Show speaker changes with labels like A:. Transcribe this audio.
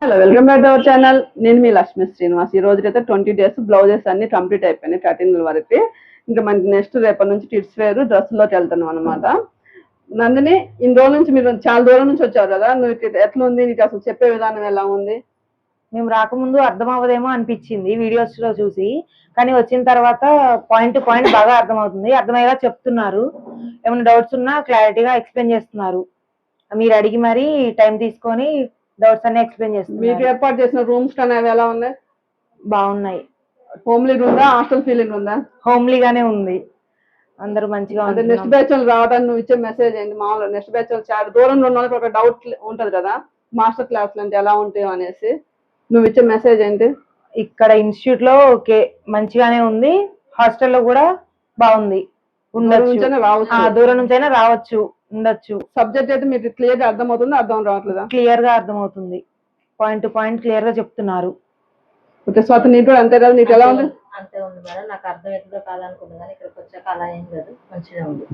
A: Hello, welcome back to our channel. నేను మీ లక్ష్మీ శ్రీనివాస్. ఈ రోజుకైతే 20 days blouses అన్ని కంప్లీట్ అయిపోయినాయి 13 వరకు. ఇంకా మనకి నెక్స్ట్ రేపటి నుంచి కిడ్స్ వేర్ డ్రెస్లోకి వెళ్తున్నాం అనమాట. నందిని, ఇన్ని రోజుల నుంచి మీరు చాలా దూరం నుంచి వచ్చారు కదా, నువ్వు ఎట్లా ఉంది, నీకు అసలు చెప్పే విధానం ఎలా ఉంది?
B: మేము రాకముందు అర్థం అవ్వదేమో అనిపించింది వీడియోస్ లో చూసి, కానీ వచ్చిన తర్వాత పాయింట్ టు పాయింట్ బాగా అర్థమవుతుంది. అర్థమయ్యేలా చెప్తున్నారు. ఏమైనా డౌట్స్ ఉన్నా క్లారిటీగా ఎక్స్ప్లెయిన్ చేస్తున్నారు. మీరు అడిగి మరీ టైం తీసుకొని డౌట్స్ అన్ని ఎక్స్ప్లెయిన్ చేస్తున్నారు.
A: మీకు ఏర్పాటు చేసిన రూమ్స్ కానీ అవి ఎలా ఉన్నాయి?
B: బాగున్నాయి.
A: హోమ్లీ ఉందా, హాస్టల్ ఫీలింగ్ ఉందా?
B: హోమ్లీగానే ఉంది. అందరూ మంచిగా
A: అంటే నెక్స్ట్ బ్యాచ్ రావడానికి నువ్వు ఇచ్చే మెసేజ్ ఏంటి? మామూలుగా నెక్స్ట్ బ్యాచ్ చాలా దూరంలో ఉన్న వాళ్ళకి ఒక డౌట్ ఉంటది కదా, మాస్టర్ క్లాస్ అంటే ఎలా ఉంటాయో అనేసి, నువ్వు ఇచ్చే మెసేజ్ ఏంటి?
B: ఇక్కడ ఇన్స్టిట్యూట్ లో ఓకే మంచిగానే ఉంది. హాస్టల్లో కూడా బాగుంది. దూరం నుంచైనా రావచ్చు, ఉండొచ్చు.
A: సబ్జెక్ట్ అయితే మీకు క్లియర్ గా అర్థమవుతుంది, అర్థం రావట్లేదా?
B: క్లియర్ గా అర్థమవుతుంది. పాయింట్ టు పాయింట్ క్లియర్ గా చెప్తున్నారు.
A: ఓకే స్వాతి, నీకు కూడా అంతే కదా? నీకు ఎలా ఉంది?
C: అంతే ఉంది మేడం. నాకు అర్థం అవుతుందో కాదనుకుంది, కానీ ఇక్కడికి వచ్చాక అలా ఏం లేదు, మంచిగా ఉంది.